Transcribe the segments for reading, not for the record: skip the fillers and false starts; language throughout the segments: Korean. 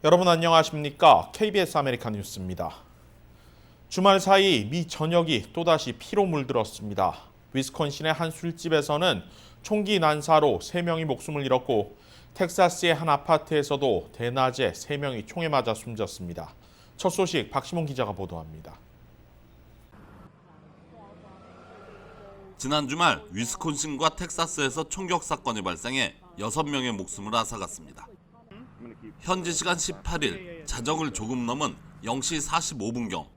여러분 안녕하십니까? KBS 아메리카 뉴스입니다. 주말 사이 미 전역이 또다시 피로 물들었습니다. 위스콘신의 한 술집에서는 총기 난사로 3명이 목숨을 잃었고 텍사스의 한 아파트에서도 대낮에 3명이 총에 맞아 숨졌습니다. 첫 소식 박시몬 기자가 보도합니다. 지난 주말 위스콘신과 텍사스에서 총격 사건이 발생해 6명의 목숨을 앗아갔습니다. 현지 시간 18일 자정을 조금 넘은 0시 45분경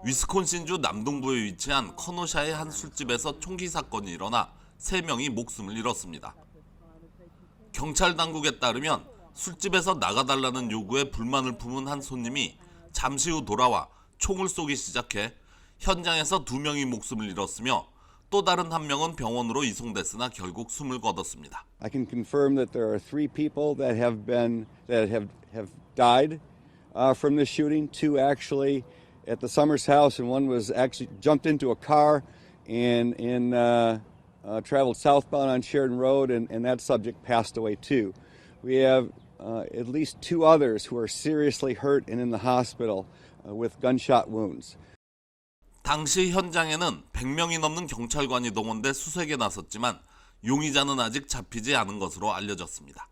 위스콘신주 남동부에 위치한 커노샤의 한 술집에서 총기 사건이 일어나 3명이 목숨을 잃었습니다. 경찰 당국에 따르면 술집에서 나가달라는 요구에 불만을 품은 한 손님이 잠시 후 돌아와 총을 쏘기 시작해 현장에서 2명이 목숨을 잃었으며 또 다른 1명은 병원으로 이송됐으나 결국 숨을 거뒀습니다. I can confirm that there are 3 people that have died from this shooting. 2 actually at the Summers house, and 1 was actually jumped into a car and traveled southbound on Sheridan Road, and that subject passed away too. We have at least 2 others who are seriously hurt and in the hospital with gunshot wounds. 당시 현장에는 100명이 넘는 경찰관이 동원돼 수색에 나섰지만 용의자는 아직 잡히지 않은 것으로 알려졌습니다.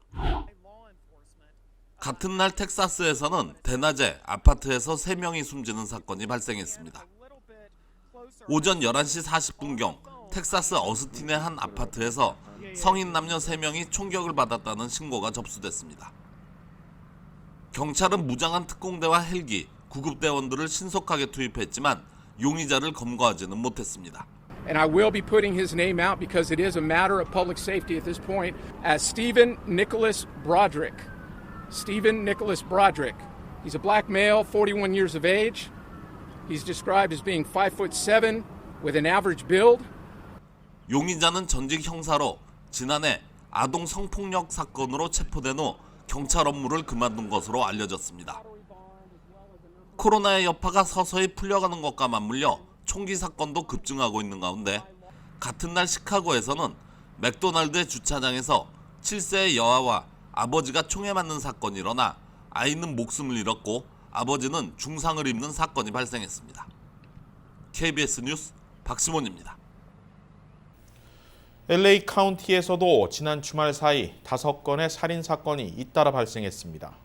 같은 날 텍사스에서는 대낮에 아파트에서 3명이 숨지는 사건이 발생했습니다. 오전 11시 40분경 텍사스 어스틴의 한 아파트에서 성인 남녀 3명이 총격을 받았다는 신고가 접수됐습니다. 경찰은 무장한 특공대와 헬기, 구급대원들을 신속하게 투입했지만 용의자를 검거하지는 못했습니다. And I will be putting his name out because it is a matter of public safety at this point as Stephen Nicholas Broderick. Stephen Nicholas Broderick. He's a black male, 41 years of age. He's described as being 5'7" with an average build. 용의자는 전직 형사로 지난해 아동 성폭력 사건으로 체포된 후 경찰 업무를 그만둔 것으로 알려졌습니다. 코로나의 여파가 서서히 풀려가는 것과 맞물려 총기 사건도 급증하고 있는 가운데 같은 날 시카고에서는 맥도날드의 주차장에서 7세의 여아와 아버지가 총에 맞는 사건이 일어나 아이는 목숨을 잃었고 아버지는 중상을 입는 사건이 발생했습니다. KBS 뉴스 박시몬입니다. LA 카운티에서도 지난 주말 사이 5건의 살인 사건이 잇따라 발생했습니다.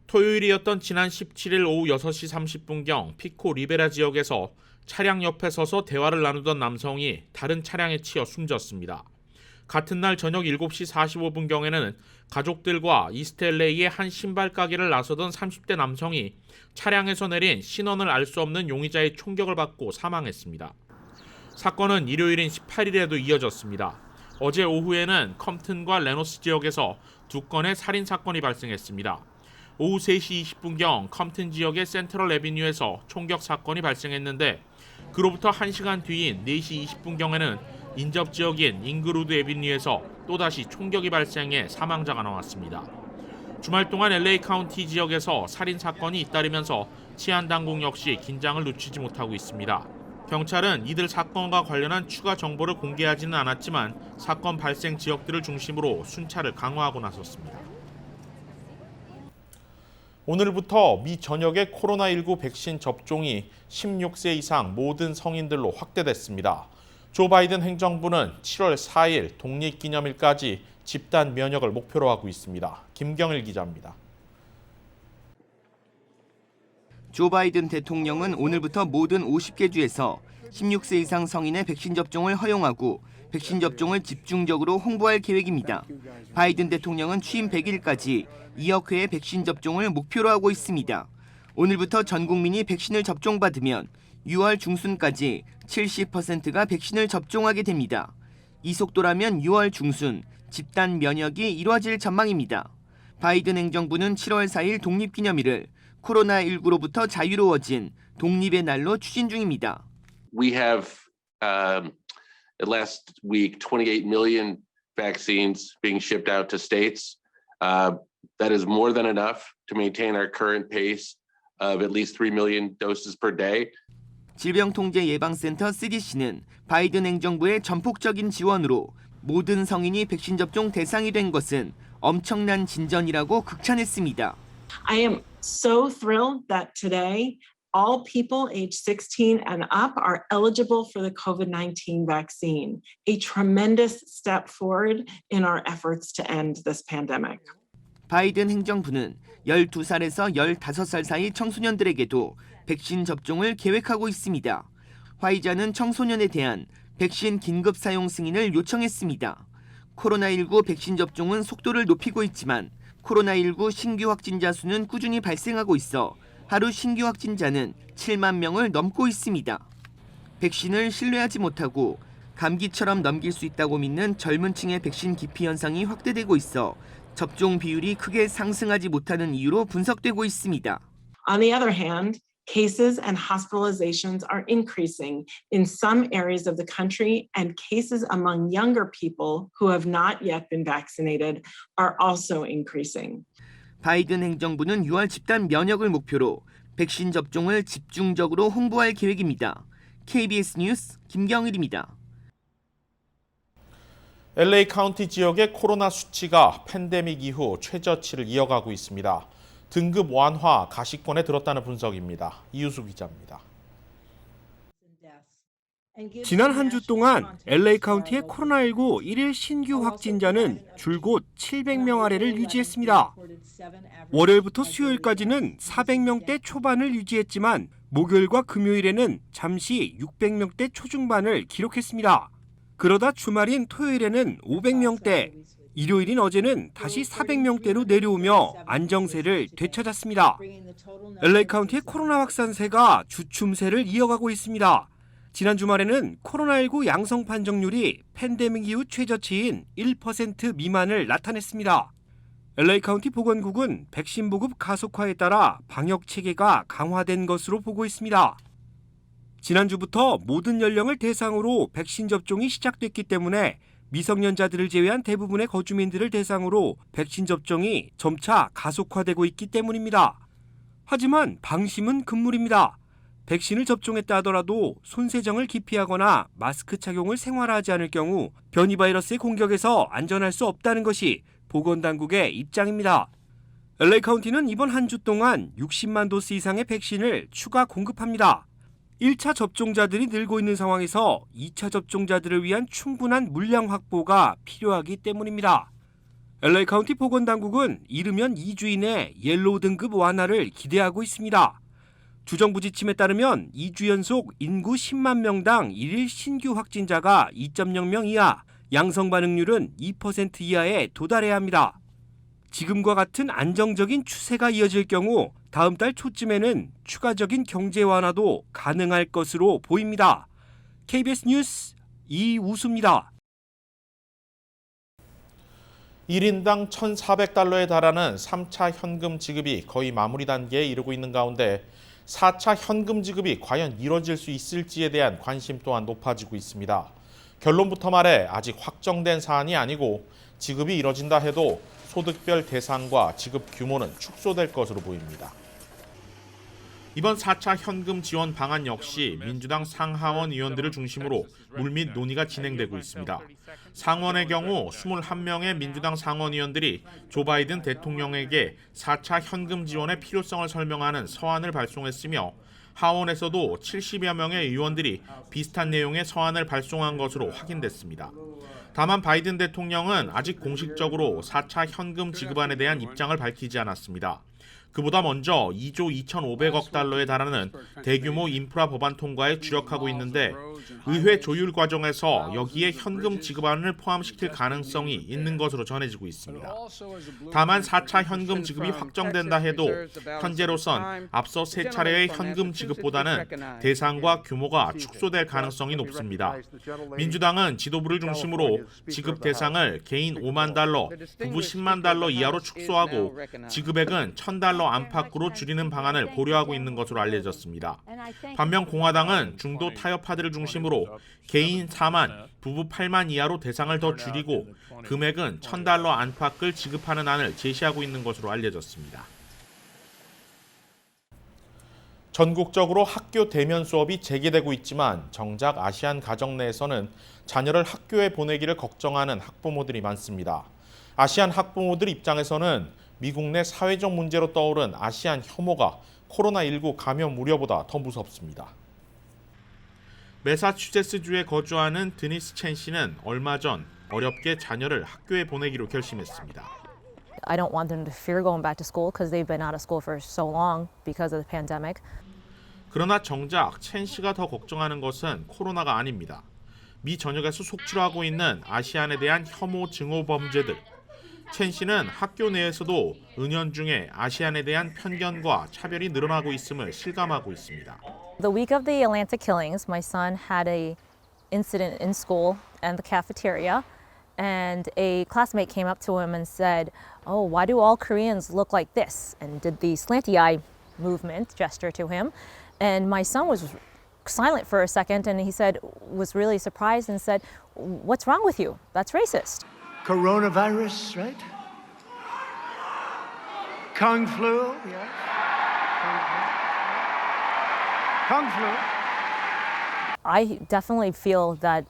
토요일이었던 지난 17일 오후 6시 30분경 피코 리베라 지역에서 차량 옆에 서서 대화를 나누던 남성이 다른 차량에 치여 숨졌습니다. 같은 날 저녁 7시 45분경에는 가족들과 이스트 LA의 한 신발 가게를 나서던 30대 남성이 차량에서 내린 신원을 알 수 없는 용의자의 총격을 받고 사망했습니다. 사건은 일요일인 18일에도 이어졌습니다. 어제 오후에는 컴튼과 레노스 지역에서 2건의 살인 사건이 발생했습니다. 오후 3시 20분경 컴튼 지역의 센트럴 애비뉴에서 총격 사건이 발생했는데 그로부터 1시간 뒤인 4시 20분경에는 인접 지역인 잉그루드 애비뉴에서 또다시 총격이 발생해 사망자가 나왔습니다. 주말 동안 LA 카운티 지역에서 살인 사건이 잇따르면서 치안 당국 역시 긴장을 늦추지 못하고 있습니다. 경찰은 이들 사건과 관련한 추가 정보를 공개하지는 않았지만 사건 발생 지역들을 중심으로 순찰을 강화하고 나섰습니다. 오늘부터 미 전역의 코로나19 백신 접종이 16세 이상 모든 성인들로 확대됐습니다. 조 바이든 행정부는 7월 4일 독립기념일까지 집단 면역을 목표로 하고 있습니다. 김경일 기자입니다. 조 바이든 대통령은 오늘부터 모든 50개 주에서 16세 이상 성인의 백신 접종을 허용하고 백신 접종을 집중적으로 홍보할 계획입니다. 바이든 대통령은 취임 100일까지 2억 회의 백신 접종을 목표로 하고 있습니다. 오늘부터 전 국민이 백신을 접종받으면 6월 중순까지 70%가 백신을 접종하게 됩니다. 이 속도라면 6월 중순 집단 면역이 이루어질 전망입니다. 바이든 행정부는 7월 4일 독립기념일을 코로나19로부터 자유로워진 독립의 날로 추진 중입니다. We have last week 28 million vaccines being shipped out to states. That is more than enough to maintain our current pace of at least 3 million doses per day. 질병통제예방센터 CDC는 바이든 행정부의 전폭적인 지원으로 모든 성인이 백신 접종 대상이 된 것은 엄청난 진전이라고 극찬했습니다. I am so thrilled that today all people age 16 and up are eligible for the COVID-19 vaccine, a tremendous step forward in our efforts to end this pandemic. 바이든 행정부는 12살에서 15살 사이 청소년들에게도 백신 접종을 계획하고 있습니다. 화이자는 청소년에 대한 백신 긴급 사용 승인을 요청했습니다. 코로나19 백신 접종은 속도를 높이고 있지만 코로나19 신규 확진자 수는 꾸준히 발생하고 있어 하루 신규 확진자는 7만 명을 넘고 있습니다. 백신을 신뢰하지 못하고 감기처럼 넘길 수 있다고 믿는 젊은 층의 백신 기피 현상이 확대되고 있어 접종 비율이 크게 상승하지 못하는 이유로 분석되고 있습니다. On the other hand, cases and hospitalizations are increasing in some areas of the country, and cases among younger people who have not yet been vaccinated are also increasing. 바이든 행정부는 6월 집단 면역을 목표로 백신 접종을 집중적으로 홍보할 계획입니다. KBS 뉴스 김경일입니다. LA 카운티 지역의 코로나 수치가 팬데믹 이후 최저치를 이어가고 있습니다. 등급 완화 가시권에 들었다는 분석입니다. 이유수 기자입니다. 지난 한 주 동안 LA 카운티의 코로나19 1일 신규 확진자는 줄곧 700명 아래를 유지했습니다. 월요일부터 수요일까지는 400명대 초반을 유지했지만 목요일과 금요일에는 잠시 600명대 초중반을 기록했습니다. 그러다 주말인 토요일에는 500명대, 일요일인 어제는 다시 400명대로 내려오며 안정세를 되찾았습니다. LA 카운티의 코로나 확산세가 주춤세를 이어가고 있습니다. 지난 주말에는 코로나19 양성 판정률이 팬데믹 이후 최저치인 1% 미만을 나타냈습니다. LA 카운티 보건국은 백신 보급 가속화에 따라 방역 체계가 강화된 것으로 보고 있습니다. 지난주부터 모든 연령을 대상으로 백신 접종이 시작됐기 때문에 미성년자들을 제외한 대부분의 거주민들을 대상으로 백신 접종이 점차 가속화되고 있기 때문입니다. 하지만 방심은 금물입니다. 백신을 접종했다 하더라도 손세정을 기피하거나 마스크 착용을 생활화하지 않을 경우 변이 바이러스의 공격에서 안전할 수 없다는 것이 보건당국의 입장입니다. LA 카운티는 이번 한 주 동안 60만 도스 이상의 백신을 추가 공급합니다. 1차 접종자들이 늘고 있는 상황에서 2차 접종자들을 위한 충분한 물량 확보가 필요하기 때문입니다. LA 카운티 보건당국은 이르면 2주 이내 옐로우 등급 완화를 기대하고 있습니다. 주정부 지침에 따르면 2주 연속 인구 10만 명당 1일 신규 확진자가 2.0명 이하, 양성 반응률은 2% 이하에 도달해야 합니다. 지금과 같은 안정적인 추세가 이어질 경우 다음 달 초쯤에는 추가적인 경제 완화도 가능할 것으로 보입니다. KBS 뉴스 이우수입니다. 1인당 1,400달러에 달하는 3차 현금 지급이 거의 마무리 단계에 이르고 있는 가운데 4차 현금 지급이 과연 이뤄질 수 있을지에 대한 관심 또한 높아지고 있습니다. 결론부터 말해 아직 확정된 사안이 아니고 지급이 이뤄진다 해도 소득별 대상과 지급 규모는 축소될 것으로 보입니다. 이번 4차 현금 지원 방안 역시 민주당 상하원 의원들을 중심으로 물밑 논의가 진행되고 있습니다. 상원의 경우 21명의 민주당 상원 의원들이 조 바이든 대통령에게 4차 현금 지원의 필요성을 설명하는 서한을 발송했으며 하원에서도 70여 명의 의원들이 비슷한 내용의 서한을 발송한 것으로 확인됐습니다. 다만 바이든 대통령은 아직 공식적으로 4차 현금 지급안에 대한 입장을 밝히지 않았습니다. 그보다 먼저 2조 2,500억 달러에 달하는 대규모 인프라 법안 통과에 주력하고 있는데 의회 조율 과정에서 여기에 현금 지급안을 포함시킬 가능성이 있는 것으로 전해지고 있습니다. 다만 4차 현금 지급이 확정된다 해도 현재로선 앞서 세 차례의 현금 지급보다는 대상과 규모가 축소될 가능성이 높습니다. 민주당은 지도부를 중심으로 지급 대상을 개인 5만 달러, 부부 10만 달러 이하로 축소하고 지급액은 1,000달러 안팎으로 줄이는 방안을 고려하고 있는 것으로 알려졌습니다. 반면 공화당은 중도 타협파들을 중심으로 개인 4만, 부부 8만 이하로 대상을 더 줄이고 금액은 1,000달러 안팎을 지급하는 안을 제시하고 있는 것으로 알려졌습니다. 전국적으로 학교 대면 수업이 재개되고 있지만 정작 아시안 가정 내에서는 자녀를 학교에 보내기를 걱정하는 학부모들이 많습니다. 아시안 학부모들 입장에서는 미국 내 사회적 문제로 떠오른 아시안 혐오가 코로나19 감염 우려보다 더 무섭습니다. 매사추세츠주에 거주하는 드니스 첸 씨는 얼마 전 어렵게 자녀를 학교에 보내기로 결심했습니다. I don't want them to fear going back to school because they've been out of school for so long because of the pandemic. 그러나 정작 첸 씨가 더 걱정하는 것은 코로나가 아닙니다. 미 전역에서 속출하고 있는 아시안에 대한 혐오 증오 범죄들. 첸 씨는 학교 내에서도 은연중에 아시안에 대한 편견과 차별이 늘어나고 있음을 실감하고 있습니다. The week of the Atlanta killings, my son had an incident in school and the cafeteria, and a classmate came up to him and said, "Oh, why do all Koreans look like this?" and did the slanty eye movement gesture to him. And my son was silent for a second, and he was really surprised and said, "What's wrong with you? That's racist." Coronavirus, right? Kung flu, yeah. Kung flu. I definitely feel that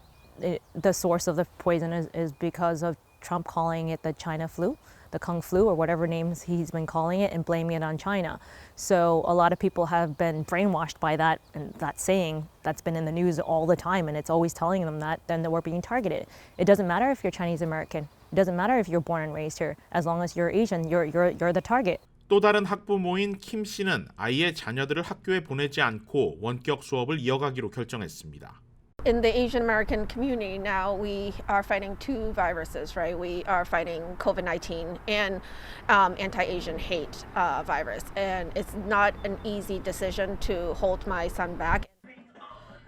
the source of the poison is because of Trump calling it the China flu, the Kung flu, or whatever names he's been calling it, and blaming it on China. So a lot of people have been brainwashed by that, and that saying that's been in the news all the time, and it's always telling them that then we're being targeted. It doesn't matter if you're Chinese American. It doesn't matter if you're born and raised here. As long as you're Asian, you're the target. 또 다른 학부모인 킴 씨는 아이의 자녀들을 학교에 보내지 않고 원격 수업을 이어가기로 결정했습니다. In the Asian American community now, we are fighting two viruses, right? We are fighting COVID-19 and anti-Asian hate virus. And it's not an easy decision to hold my son back.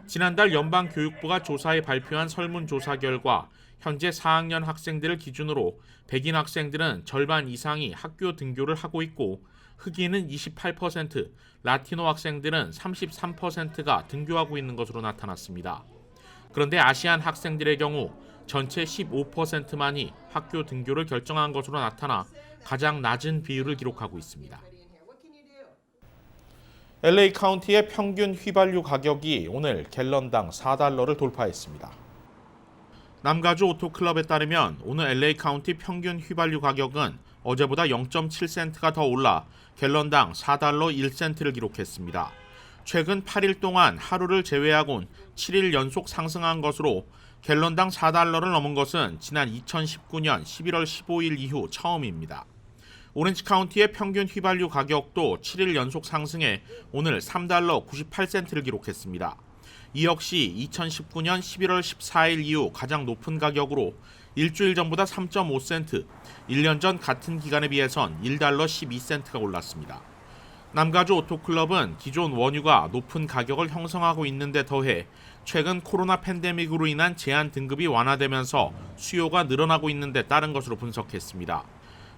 지난달 연방교육부가 조사에 발표한 설문조사 결과 현재 4학년 학생들을 기준으로 백인 학생들은 절반 이상이 학교 등교를 하고 있고 흑인은 28%, 라티노 학생들은 33%가 등교하고 있는 것으로 나타났습니다. 그런데 아시안 학생들의 경우 전체 15%만이 학교 등교를 결정한 것으로 나타나 가장 낮은 비율을 기록하고 있습니다. LA 카운티의 평균 휘발유 가격이 오늘 갤런당 $4를 돌파했습니다. 남가주 오토클럽에 따르면 오늘 LA 카운티 평균 휘발유 가격은 어제보다 0.7센트가 더 올라 갤런당 $4.1를 기록했습니다. 최근 8일 동안 하루를 제외하곤 7일 연속 상승한 것으로 갤런당 $4를 넘은 것은 지난 2019년 11월 15일 이후 처음입니다. 오렌지 카운티의 평균 휘발유 가격도 7일 연속 상승해 오늘 $3.98를 기록했습니다. 이 역시 2019년 11월 14일 이후 가장 높은 가격으로 일주일 전보다 3.5센트, 1년 전 같은 기간에 비해선 $1.12가 올랐습니다. 남가주 오토클럽은 기존 원유가 높은 가격을 형성하고 있는데 더해 최근 코로나 팬데믹으로 인한 제한 등급이 완화되면서 수요가 늘어나고 있는데 따른 것으로 분석했습니다.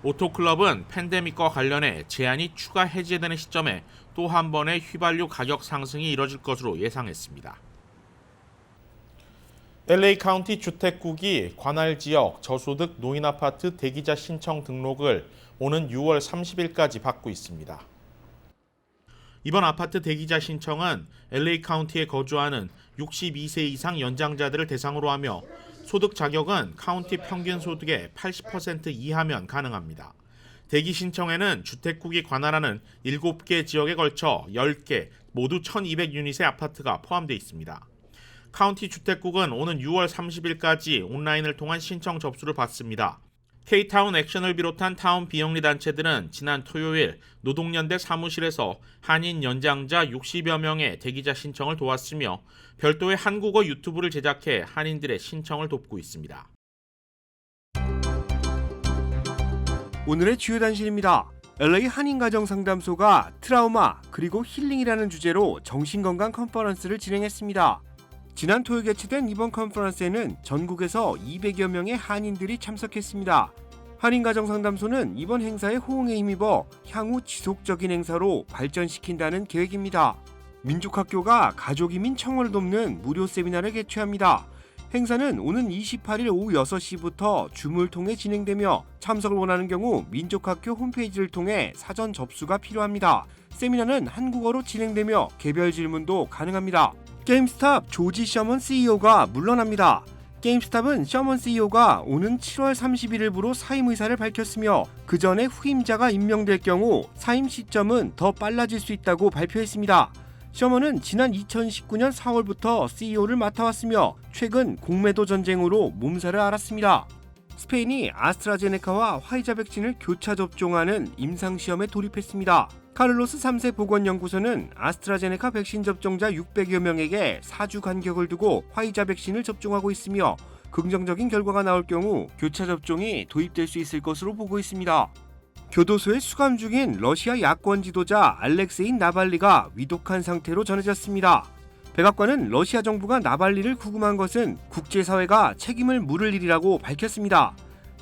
오토클럽은 팬데믹과 관련해 제한이 추가 해제되는 시점에 또 한 번의 휘발유 가격 상승이 이뤄질 것으로 예상했습니다. LA 카운티 주택국이 관할 지역 저소득 노인 아파트 대기자 신청 등록을 오는 6월 30일까지 받고 있습니다. 이번 아파트 대기자 신청은 LA 카운티에 거주하는 62세 이상 연장자들을 대상으로 하며 소득 자격은 카운티 평균 소득의 80% 이하면 가능합니다. 대기 신청에는 주택국이 관할하는 7개 지역에 걸쳐 10개, 모두 1,200유닛의 아파트가 포함되어 있습니다. 카운티 주택국은 오는 6월 30일까지 온라인을 통한 신청 접수를 받습니다. K-타운 액션을 비롯한 타운 비영리 단체들은 지난 토요일 노동연대 사무실에서 한인 연장자 60여 명의 대기자 신청을 도왔으며 별도의 한국어 유튜브를 제작해 한인들의 신청을 돕고 있습니다. 오늘의 주요 단신입니다. LA 한인가정상담소가 트라우마 그리고 힐링이라는 주제로 정신건강 컨퍼런스를 진행했습니다. 지난 토요일 개최된 이번 컨퍼런스에는 전국에서 200여 명의 한인들이 참석했습니다. 한인가정상담소는 이번 행사에 호응에 힘입어 향후 지속적인 행사로 발전시킨다는 계획입니다. 민족학교가 가족이민 청원을 돕는 무료 세미나를 개최합니다. 행사는 오는 28일 오후 6시부터 줌을 통해 진행되며 참석을 원하는 경우 민족학교 홈페이지를 통해 사전 접수가 필요합니다. 세미나는 한국어로 진행되며 개별 질문도 가능합니다. 게임스탑 조지 셔먼 CEO가 물러납니다. 게임스탑은 셔먼 CEO가 오는 7월 31일부로 사임 의사를 밝혔으며 그 전에 후임자가 임명될 경우 사임 시점은 더 빨라질 수 있다고 발표했습니다. 셔먼은 지난 2019년 4월부터 CEO를 맡아왔으며 최근 공매도 전쟁으로 몸살을 앓았습니다. 스페인이 아스트라제네카와 화이자 백신을 교차 접종하는 임상시험에 돌입했습니다. 카를로스 3세 보건연구소는 아스트라제네카 백신 접종자 600여 명에게 4주 간격을 두고 화이자 백신을 접종하고 있으며 긍정적인 결과가 나올 경우 교차 접종이 도입될 수 있을 것으로 보고 있습니다. 교도소에 수감 중인 러시아 야권 지도자 알렉세이 나발리가 위독한 상태로 전해졌습니다. 백악관은 러시아 정부가 나발리를 구금한 것은 국제사회가 책임을 물을 일이라고 밝혔습니다.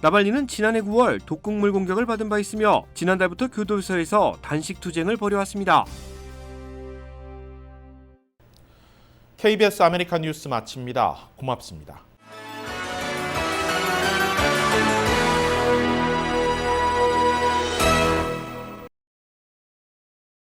나발리는 지난해 9월 독극물 공격을 받은 바 있으며 지난달부터 교도소에서 단식 투쟁을 벌여왔습니다. KBS 아메리칸 뉴스 마칩니다. 고맙습니다.